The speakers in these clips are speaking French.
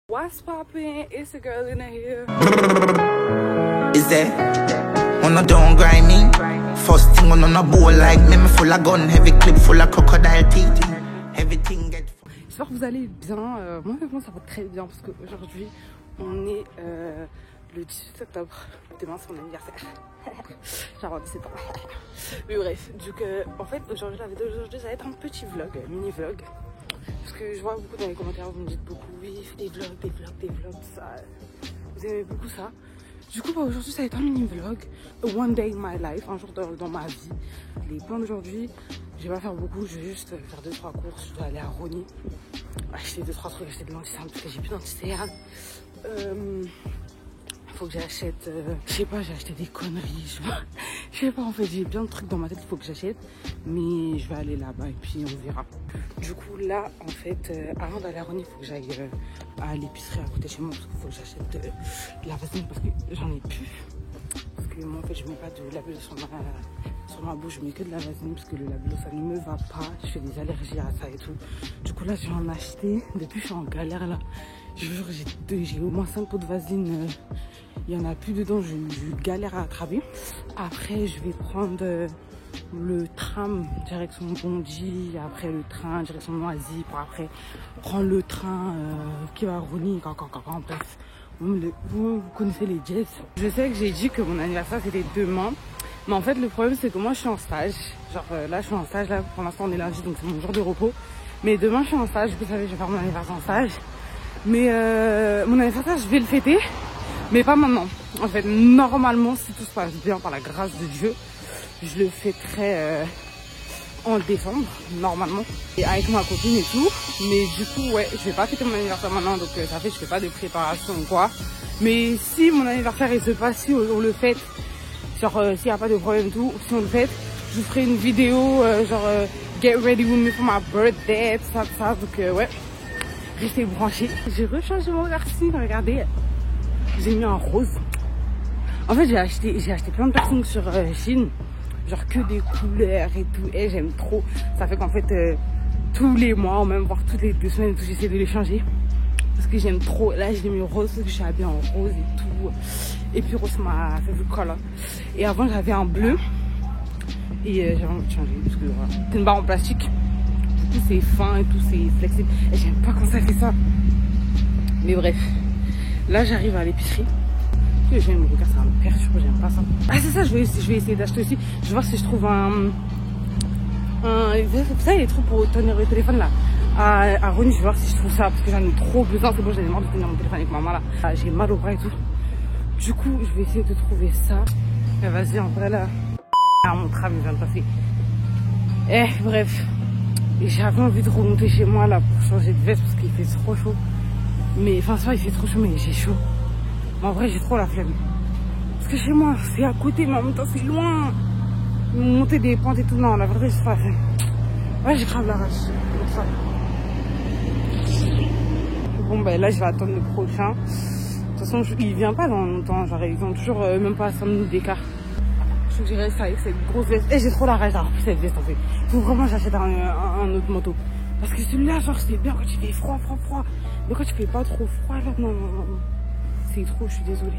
What's poppin'? It's a girl in here. Is there? On a don't grind me. First thing on a bowl like me full of gun, heavy clip full of crocodile teeth. Everything get. J'espère que vous allez bien. Moi, ça va très bien parce qu'aujourd'hui, on est le 18 octobre. Demain, c'est mon anniversaire. J'ai avoir 17 ans. Mais bref, du coup, en fait, aujourd'hui, la vidéo d'aujourd'hui, ça va être un petit vlog, mini-vlog. Parce que je vois beaucoup dans les commentaires, vous me dites beaucoup, oui, des vlogs, tout ça. Vous aimez beaucoup ça. Du coup, aujourd'hui, ça va être un mini-vlog. One day in my life, un jour dans ma vie. Les plans d'aujourd'hui, je vais pas faire beaucoup, je vais juste faire 2-3 courses. Je dois aller à Rony, acheter 2-3 trucs, acheter de l'anti-cerne parce que j'ai plus d'anti-cerne. Faut que j'achète, je sais pas, j'ai acheté des conneries. Je sais pas, en fait, j'ai plein de trucs dans ma tête qu'il faut que j'achète. Mais je vais aller là-bas et puis on verra. Du coup, là, en fait, avant d'aller à Rony, il faut que j'aille à l'épicerie à côté de chez moi parce qu'il faut que j'achète de la vaseline parce que j'en ai plus. Parce que moi, en fait, je mets pas de labello sur ma bouche, je mets que de la vaseline parce que le labello, ça ne me va pas. Je fais des allergies à ça et tout. Du coup, là, je vais en acheter. Depuis, je suis en galère là. Je jure, j'ai au moins 5 pots de vaseline. Il y en a plus dedans, je galère à attraper. Après, je vais prendre le tram direction Bondy, après le train direction Noisy, pour après prendre le train qui va à Rony, bref. Vous connaissez les jets. Je sais que j'ai dit que mon anniversaire c'était demain, mais en fait le problème c'est que moi je suis en stage. Genre là je suis en stage, là pour l'instant on est lundi donc c'est mon jour de repos. Mais demain je suis en stage, vous savez je vais faire mon anniversaire en stage. Mais mon anniversaire je vais le fêter, mais pas maintenant. En fait normalement si tout se passe bien par la grâce de Dieu, je le fêterai en décembre, normalement, et avec ma copine et tout. Mais du coup, ouais, je vais pas fêter mon anniversaire maintenant, donc ça fait que je fais pas de préparation ou quoi. Mais si mon anniversaire il se passe, si on le fête, genre s'il n'y a pas de problème et tout, si on le fête, je vous ferai une vidéo get ready with me for my birthday, tout ça, donc ouais, restez branchés. J'ai rechangé mon piercing, regardez, j'ai mis en rose. En fait, j'ai acheté plein de piercings sur Chine. Genre que des couleurs et tout, et j'aime trop. Ça fait qu'en fait tous les mois ou même voire toutes les 2 semaines et tout, j'essaie de les changer parce que j'aime trop. Là j'ai mis rose parce que je suis habillée en rose et tout, et puis rose m'a fait le color. Et avant j'avais un bleu et j'ai envie de changer parce que voilà, c'est une barre en plastique, du coup c'est fin et tout, c'est flexible et j'aime pas quand ça fait ça. Mais bref, là j'arrive à l'épicerie. Que j'aime le regard, ça me perturbe, j'aime pas ça. Ah c'est ça, je vais essayer d'acheter aussi. Je vais voir si je trouve vous savez les trucs pour tenir le téléphone là à Rony, je vais voir si je trouve ça parce que j'en ai trop besoin. C'est bon, j'en ai marre de tenir mon téléphone avec maman là. J'ai mal au bras et tout. Du coup je vais essayer de trouver ça. Et vas-y, en vrai là, mon tram il vient de passer. Bref, j'avais envie de remonter chez moi là pour changer de veste parce qu'il fait trop chaud. Mais enfin ça il fait trop chaud, mais j'ai chaud. En vrai, j'ai trop la flemme. Parce que chez moi, c'est à côté, mais en même temps, c'est loin. Monter des pentes et tout, non, la vérité, c'est pas la flemme. Ouais, j'ai grave la rage. Bon, ben là, je vais attendre le prochain. De toute façon, il vient pas dans longtemps. Genre, ils ont toujours même pas 5 minutes d'écart. Je trouve que j'ai resté avec cette grosse veste. Et j'ai trop la rage d'avoir pris cette veste, en fait. Faut vraiment que j'achète un autre manteau. Parce que celui-là, genre, c'est bien quand il fait froid. Mais quand il fait pas trop froid, là, non. C'est trop, je suis désolée.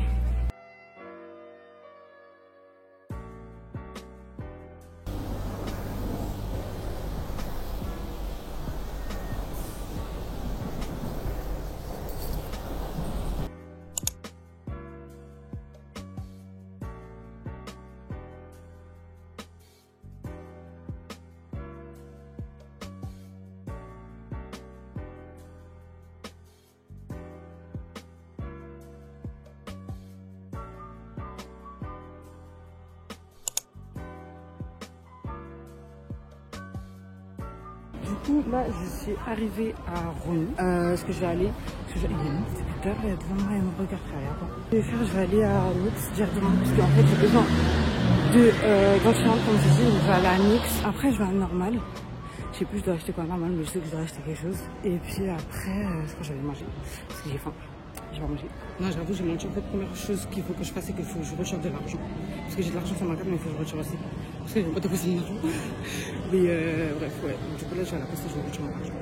Du coup, là, je suis arrivée à Rony. Est-ce que je vais aller... Il y a une petite table devant moi, elle me regarde, je vais aller à l'autre directement, parce qu'en fait, j'ai besoin d'anti-cerne, comme je dis, je vais aller à Nix. Après, je vais à Normal. Je sais plus, je dois acheter quoi à Normal, mais je sais que je dois acheter quelque chose. Et puis après, je crois que je vais manger, parce que j'ai faim. Je vais manger. Non, j'avoue, j'ai mangé. En fait, première chose qu'il faut que je fasse, c'est qu'il faut que je recherche de l'argent. Parce que j'ai de l'argent sur ma carte, mais il faut que je recherche aussi. Parce que j'ai pas déposé mon argent. Mais bref, ouais. Du coup, là, je vais à la poste et je vais rechercher mon argent.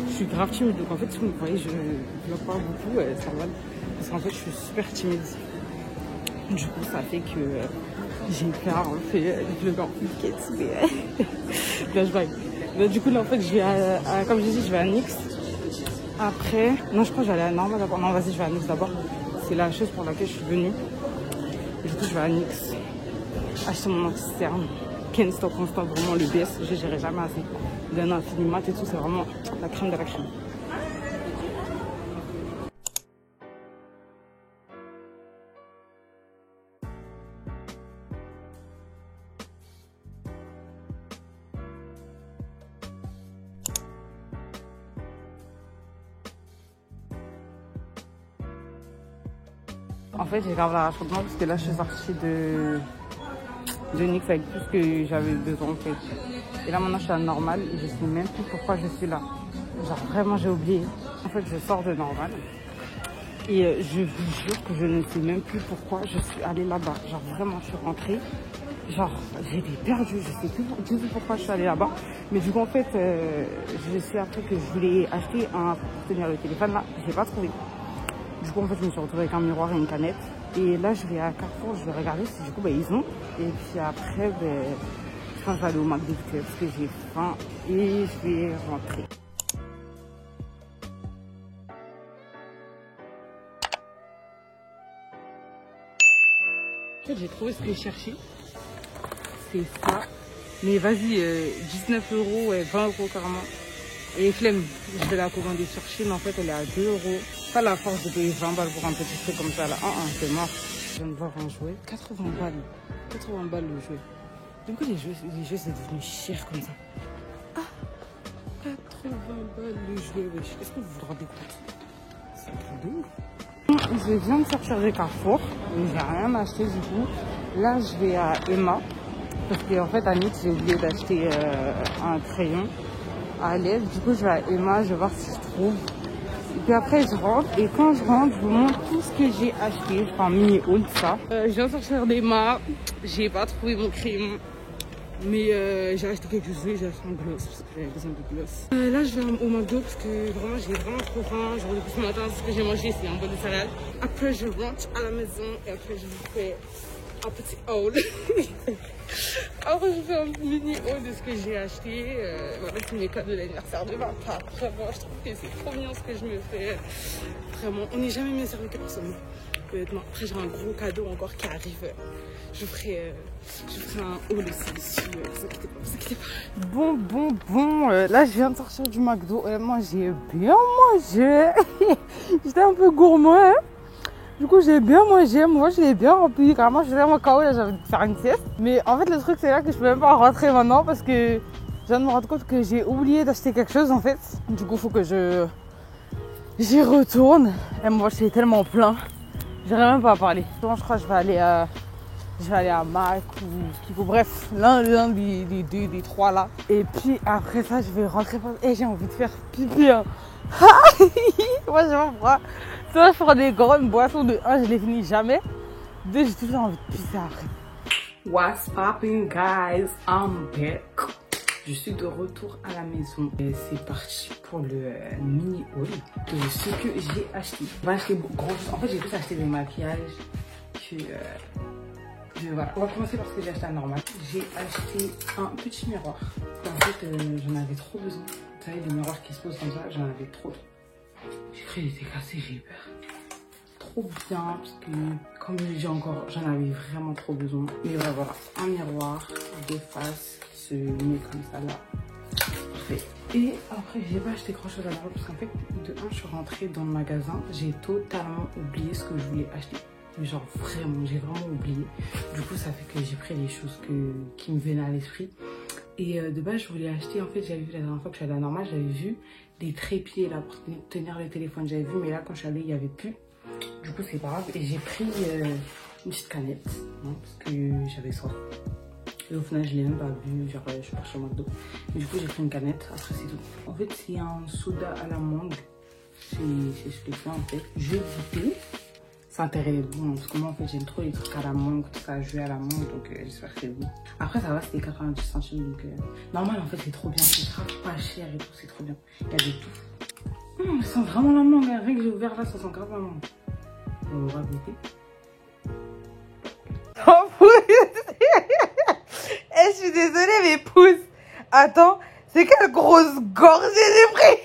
Je suis grave timide, donc en fait, si vous me voyez, je vlog pas beaucoup, ça va. Parce qu'en fait, je suis super timide. Du coup, ça fait que j'ai peur, on fait le vlog en week-end, mais là, je vais. Du coup, là, en fait, je vais comme j'ai dit, je vais à Nix. Après, non, je crois que je vais aller à Norma d'abord. Non, vas-y, je vais à Nix d'abord. C'est la chose pour laquelle je suis venue. Et du coup, je vais à Nix acheter mon anti-cerne. Ken Stock Constant, vraiment le best. Je n'irai jamais assez. D'un Infiniment et tout, c'est vraiment la crème de la crème. En fait, j'ai grave la rage contre moi parce que là, je suis sortie de Nix avec tout ce que j'avais besoin en fait. Et là, maintenant, je suis à Normal et je sais même plus pourquoi je suis là. Genre, vraiment, j'ai oublié. En fait, je sors de Normal et je vous jure que je ne sais même plus pourquoi je suis allée là-bas. Genre, vraiment, je suis rentrée. Genre, j'étais perdue. Je sais plus du tout pourquoi je suis allée là-bas. Mais du coup, en fait, je sais après que je voulais acheter un pour tenir le téléphone. Là, j'ai pas trouvé. Du coup, en fait, je me suis retrouvée avec un miroir et une canette. Et là, je vais à Carrefour, je vais regarder si du coup, bah, ils ont. Et puis après, je pense que je vais aller au McDo parce que j'ai faim et je vais rentrer. En fait, j'ai trouvé ce que je cherchais. C'est ça. Mais vas-y, 19 €, 20 € carrément. Et flemme, je vais la commander sur Chine. En fait, elle est à 2 €. Pas la force de payer 20 balles pour un petit truc comme ça là. C'est mort. Je viens de voir un jouet. 80 balles. 80 balles le jouet. Du coup, les jeux c'est devenu cher comme ça. Ah, 80 balles le jouet, wesh. Est-ce que vous vous rendez compte? C'est un truc de ouf. Je viens de sortir de Carrefour. J'ai rien acheté du coup. Là, je vais à Emma. Parce qu'en fait, à Nix, j'ai oublié d'acheter un crayon à lèvres. Du coup, je vais à Emma, je vais voir si je trouve. Et puis après, je rentre. Et quand je rentre, je vous montre tout ce que j'ai acheté. Je fais un mini haul, ça. Je viens de sortir d'Emma. J'ai pas trouvé mon crayon. Mais j'ai acheté quelques jouets. J'ai acheté un gloss parce que j'avais besoin de gloss. Là, je vais au McDo parce que vraiment, j'ai vraiment trop faim. Genre, depuis ce matin, ce que j'ai mangé, c'est un bol de salade. Après, je rentre à la maison et après, je vous fais un petit haul. Après, je fais un mini haul de ce que j'ai acheté. Voilà, c'est mes cadeaux d'anniversaire de ma part. Vraiment, je trouve que c'est trop mignon ce que je me fais. Vraiment, on n'est jamais mieux servi que personne. Honnêtement, après, j'ai un gros cadeau encore qui arrive. Je ferai un haul aussi dessus. Vous inquiétez pas. Bon. Là, je viens de sortir du McDo. Honnêtement, j'ai bien mangé. J'étais un peu gourmand, hein. Du coup, j'ai bien mangé, moi je l'ai bien rempli. Carrément, je faisais mon KO, là j'avais dû faire une sieste. Mais en fait, le truc, c'est là que je peux même pas rentrer maintenant parce que je viens de me rendre compte que j'ai oublié d'acheter quelque chose en fait. Du coup, il faut que j'y retourne. Et moi, c'est tellement plein. J'arrive même pas à parler. Donc, je crois que je vais aller à Mac ou Kiko. Bref, l'un des trois là. Et puis après ça, je vais rentrer. Et j'ai envie de faire pipi. Hein. Moi, je m'en froid. Soit je prends des grandes boissons de 1, je les finis jamais. 2, j'ai toujours envie de pisser après. What's popping, guys? I'm back. Je suis de retour à la maison. C'est parti pour le mini haul de ce que j'ai acheté. On va acheter gros. En fait, j'ai plus acheté des maquillages que. Voilà. On va commencer par ce que j'ai acheté à Normal. J'ai acheté un petit miroir. En fait, j'en avais trop besoin. Vous savez, des miroirs qui se posent comme ça, j'en avais trop. J'ai cru qu'il était cassé, j'ai eu peur. Trop bien, parce que comme je l'ai dit encore, j'en avais vraiment trop besoin. Mais voilà, un miroir de face qui se met comme ça là. Parfait. Et après, j'ai pas acheté grand chose à Normal parce qu'en fait, de 1, je suis rentrée dans le magasin, j'ai totalement oublié ce que je voulais acheter. Mais genre vraiment, j'ai vraiment oublié. Du coup, ça fait que j'ai pris les choses qui me venaient à l'esprit. Et de base, je voulais acheter, en fait, j'avais vu la dernière fois que je suis allée à Normal, j'avais vu des trépieds là pour tenir le téléphone. J'avais vu, mais là, quand je suis allée, il n'y avait plus. Du coup, c'est pas grave. Et j'ai pris une petite canette, hein, parce que j'avais soif. Et au final, je l'ai même pas bu, genre, je suis partie au McDo. Mais du coup, j'ai pris une canette, après, c'est tout. En fait, c'est un soda à la mangue. C'est ce que c'est, en fait. Je vais goûter. Ça a intérêt d'être bon, parce que moi en fait j'aime trop les trucs à la mangue, tout ça, jus à la mangue, donc j'espère que c'est bon. Après ça va, c'était 90 centimes, donc normal en fait c'est trop bien, c'est grave pas cher et tout, c'est trop bien. Il y a de tout. Ça sent vraiment la mangue, hein. Rien que j'ai ouvert là, ça sent grave la mangue. On va goûter. Oh pouce. Eh, je suis désolée mais pouce. Attends, c'est quelle grosse gorgée j'ai pris.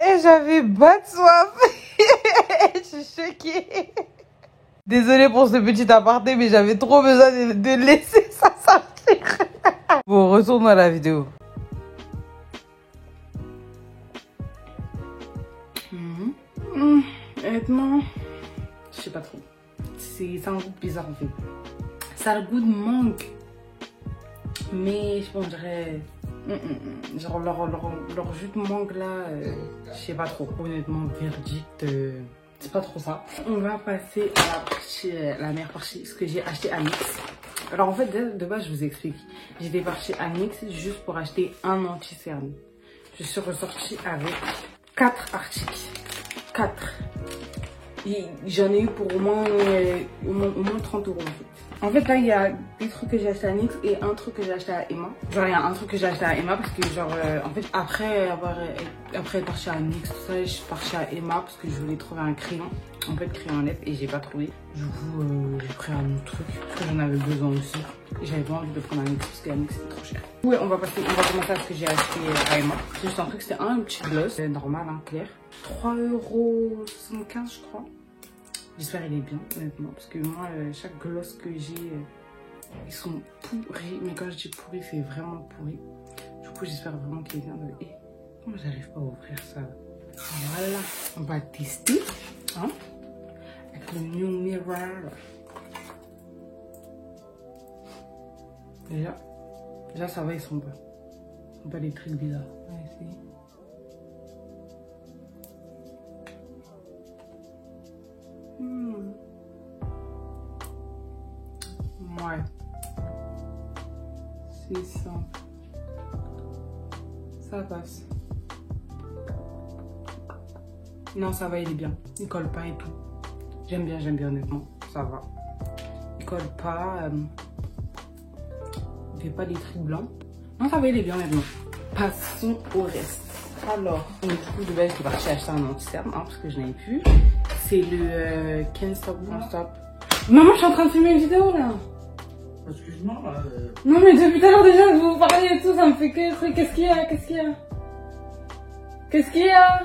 Et j'avais pas de soif. Je suis choquée. Désolée pour ce petit aparté, mais j'avais trop besoin de laisser ça sortir. Bon, retournons à la vidéo. Honnêtement, je sais pas trop. C'est un goût bizarre en fait. Ça a le goût de mangue. Mais je dirais... genre leur jus de mangue là, je sais pas trop. Honnêtement, verdict, c'est pas trop ça. On va passer à la partie, la meilleure partie, ce que j'ai acheté à Nix. Alors en fait, de base, je vous explique. J'étais partie à Nix juste pour acheter un anti-cerne. Je suis ressortie avec 4 articles. 4. J'en ai eu pour au moins 30 euros en fait. En fait, là, il y a des trucs que j'ai acheté à Nix et un truc que j'ai acheté à Emma. Genre, il y a un truc que j'ai acheté à Emma parce que, genre, en fait, après être partie à Nix, tout ça, je suis partie à Emma parce que je voulais trouver un crayon. En fait, crayon net et j'ai pas trouvé. Du coup, j'ai pris un autre truc parce que j'en avais besoin aussi. Et j'avais pas envie de prendre un Nix parce qu'à Nix, c'était trop cher. Ouais, on va commencer à ce que j'ai acheté à Emma. C'est juste un truc, c'était un petit gloss. Normal, hein, clair. 3,75 €, je crois. J'espère qu'il est bien, honnêtement, parce que moi, chaque gloss que j'ai, ils sont pourris. Mais quand je dis pourri, c'est vraiment pourri. Du coup, j'espère vraiment qu'il est bien. Et comment j'arrive pas à ouvrir ça? Voilà, on va tester, hein, avec le New Mirror. Déjà ça va, ils sont pas des trucs bizarres. On va essayer. Ouais, c'est simple, ça passe. Non, ça va, il est bien, il colle pas et tout. J'aime bien honnêtement, ça va. Il colle pas, il fait pas des trucs blancs. Non, ça va, il est bien honnêtement. Passons au reste. Alors, du coup, de base, je suis partie acheter un anti-cerne, hein, parce que je n'avais plus. C'est le Can't Stop, Won't Stop. Maman, je suis en train de filmer une vidéo là. Excuse-moi. Non mais depuis tout à l'heure déjà vous parlez et tout, ça me fait que truc. Qu'est-ce qu'il y a?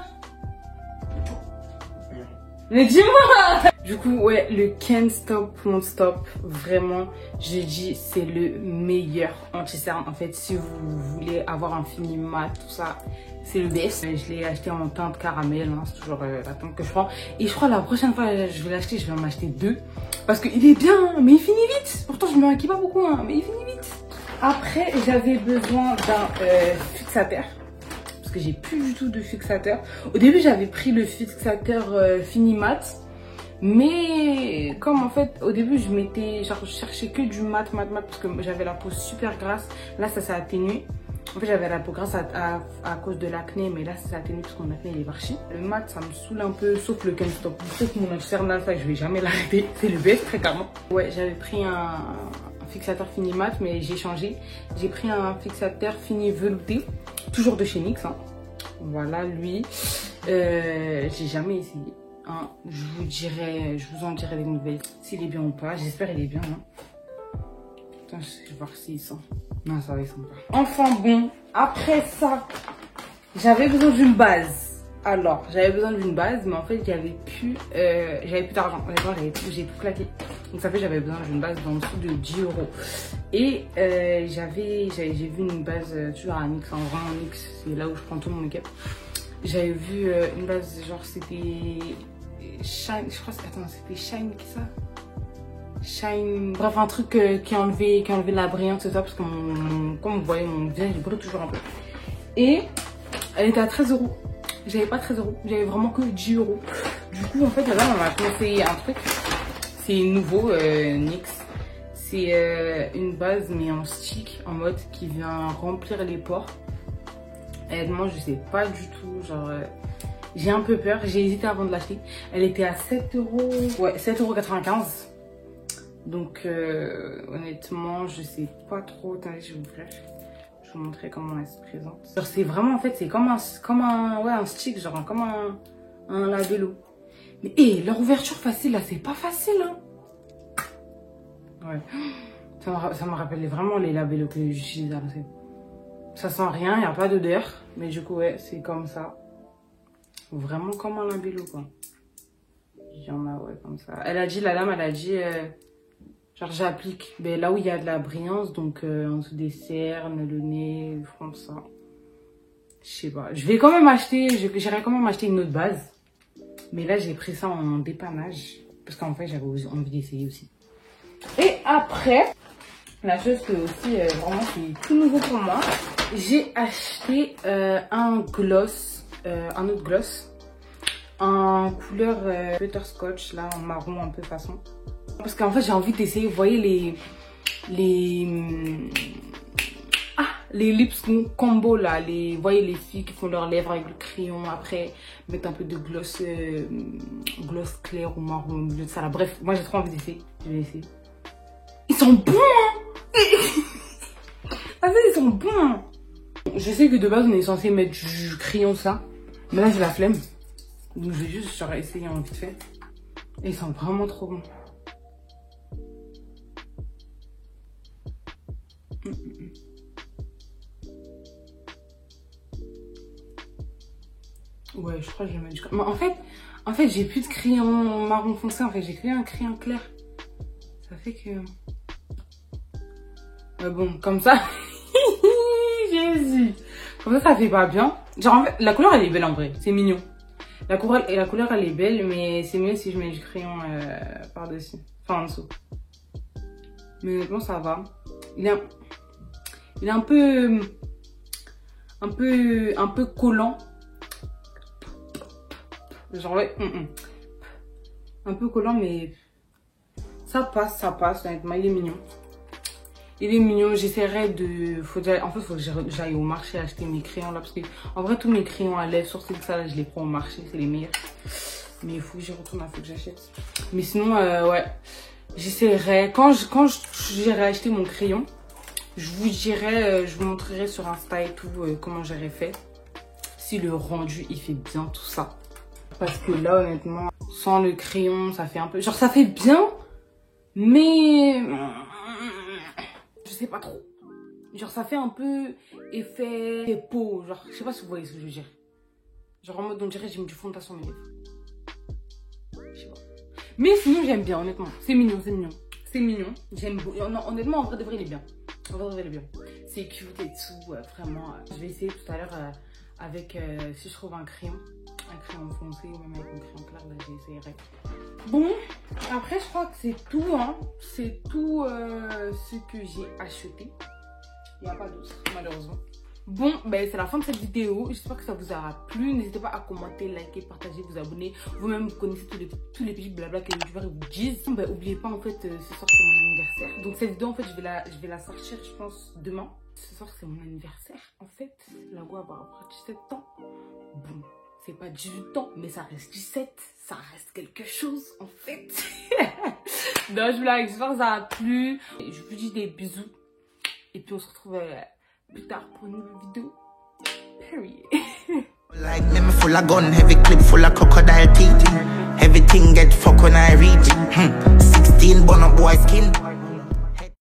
Mais dis-moi. Du coup ouais, le Can't Stop Won't Stop, vraiment j'ai dit c'est le meilleur anti-cerne. En fait, si vous voulez avoir un fini mat, tout ça, c'est le best. Je l'ai acheté en teinte caramel, hein, c'est toujours la teinte que je prends. Et je crois la prochaine fois je vais l'acheter, je vais en acheter 2. Parce qu'il est bien, mais il finit vite. Pourtant je me maquille pas beaucoup, hein, mais il finit vite. Après j'avais besoin d'un fixateur. Parce que j'ai plus du tout de fixateur. Au début j'avais pris le fixateur fini mat. Mais comme en fait au début je cherchais que du mat parce que j'avais la peau super grasse. Là ça s'est atténué. En fait j'avais la peau grasse à cause de l'acné, mais là ça s'est atténué parce que mon acné il est parti. Le mat ça me saoule un peu, sauf le Can't Stop. Sauf mon anti-cerne là, ça je vais jamais l'arrêter. C'est le best très clairement. Ouais, j'avais pris un fixateur fini mat, mais j'ai changé. J'ai pris un fixateur fini velouté, toujours de chez Nix, hein. Voilà lui. J'ai jamais essayé. Hein, je vous en dirai des nouvelles s'il est bien ou pas. J'espère qu'il est bien. Hein. Attends, je vais voir s'il sent. Non, ça va, il sent pas. Enfin bon, après ça, j'avais besoin d'une base. Alors, j'avais besoin d'une base, mais en fait, j'avais plus d'argent. Honnêtement, j'ai tout claqué. Donc ça fait j'avais besoin d'une base dans dessous de 10 €. Et j'ai vu une base toujours à Nix, en vrai Nix, c'est là où je prends tout mon make-up. J'avais vu une base, genre c'était Shine, je crois, attends, c'était Shine qui ça? Shine, bref, un truc qui enlevait la brillance et ça, parce que comme vous voyez, mon visage il brille toujours un peu. Et elle était à 13 €. J'avais pas 13 €, j'avais vraiment que 10 €. Du coup, en fait, là, on m'a conseillé un truc. C'est nouveau, NYX. C'est une base, mais en stick, en mode qui vient remplir les pores. Honnêtement, je sais pas du tout, genre, J'ai un peu peur, j'ai hésité avant de l'acheter. Elle était à 7 €, ouais, 7,95 €. Donc honnêtement, je sais pas trop. Attendez, je vais vous montrer comment elle se présente. C'est vraiment, en fait, c'est comme un stick, genre comme un labello. Mais leur ouverture facile, là, c'est pas facile, hein. Ouais. Ça me rappelle vraiment les labellos que j'utilise. Ça sent rien, il n'y a pas d'odeur. Mais du coup, ouais, c'est comme ça. Vraiment comme un labello, quoi. Il y en a, ouais, comme ça. La dame, elle a dit, genre, j'applique là où il y a de la brillance, donc en dessous des cernes, le nez, le front, ça. Je sais pas. Je vais quand même acheter, j'irai quand même acheter une autre base. Mais là, j'ai pris ça en dépannage. Parce qu'en fait, j'avais envie d'essayer aussi. Et après, la chose que aussi, vraiment, c'est tout nouveau pour moi. J'ai acheté un autre gloss. En couleur butterscotch, là, en marron un peu façon. Parce qu'en fait, j'ai envie d'essayer, vous voyez, les lips combo là, vous voyez les filles qui font leurs lèvres avec le crayon, après mettre un peu de gloss clair ou marron au milieu de ça là. Bref, moi j'ai trop envie d'essayer, je vais essayer. Ils sont bons, hein. Ils sont bons. Je sais que de base on est censé mettre du crayon ça, mais là j'ai la flemme, donc je vais juste genre essayer en vite fait. Et ils sont vraiment trop bons. Ouais, je crois que je vais mettre du crayon. En fait, j'ai plus de crayon marron foncé. En fait, j'ai créé un crayon clair. Ça fait que... Ouais, bon, comme ça... Jésus. Comme ça fait pas bien. Genre, en fait, la couleur, elle est belle en vrai. C'est mignon. La couleur, elle est belle, mais c'est mieux si je mets du crayon par-dessus. Enfin, en dessous. Mais honnêtement, ça va. Il est un peu collant. Genre, ouais, un peu collant, mais ça passe, honnêtement, il est mignon. Il est mignon, j'essaierai de... En fait, il faut que j'aille au marché acheter mes crayons là, parce que, en vrai, tous mes crayons à lèvres, sur ça, là, je les prends au marché, c'est les meilleurs. Mais il faut que j'y retourne, il faut que j'achète. Mais sinon, ouais, j'essaierai, quand j'irai acheter mon crayon, je vous dirai, je vous montrerai sur Insta et tout, comment j'aurais fait. Si le rendu, il fait bien tout ça. Parce que là, honnêtement, sans le crayon, ça fait un peu... Genre, ça fait bien, mais... Je sais pas trop. Genre, ça fait un peu effet peau. Genre, je sais pas si vous voyez ce que je veux dire. Genre, en mode, on dirait que j'ai mis du fond de teint sur mes lèvres. Je sais pas. Mais sinon, j'aime bien, honnêtement. C'est mignon, c'est mignon. C'est mignon. J'aime beaucoup. Non, honnêtement, en vrai de vrai, il est bien. En vrai de vrai, il est bien. C'est cute et tout, vraiment. Je vais essayer tout à l'heure avec, si je trouve un crayon foncé ou même avec un crayon clair, là j'essayerai. Bon, après je crois que c'est tout, hein. C'est tout ce que j'ai acheté. Il n'y a pas d'autre, malheureusement. Bon, ben c'est la fin de cette vidéo. J'espère que ça vous aura plu. N'hésitez pas à commenter, liker, partager, vous abonner. Vous-même, vous connaissez tous les petits blabla que les youtubeurs vous disent. Ben, n'oubliez pas, en fait, ce soir c'est mon anniversaire. Donc cette vidéo, en fait, je vais la sortir, je pense, demain. Ce soir c'est mon anniversaire. En fait, la Go va avoir 17 ans. Bon, c'est pas 18 ans, mais ça reste 17. Ça reste quelque chose, en fait. Donc, je vous la j'espère que ça a plu. Je vous dis des bisous. Et puis, on se retrouve plus tard pour une nouvelle vidéo. Period. Like me, me full of gun, heavy clip full of crocodile teeth. Everything get fuck when I reach. 16 bun up boy skin.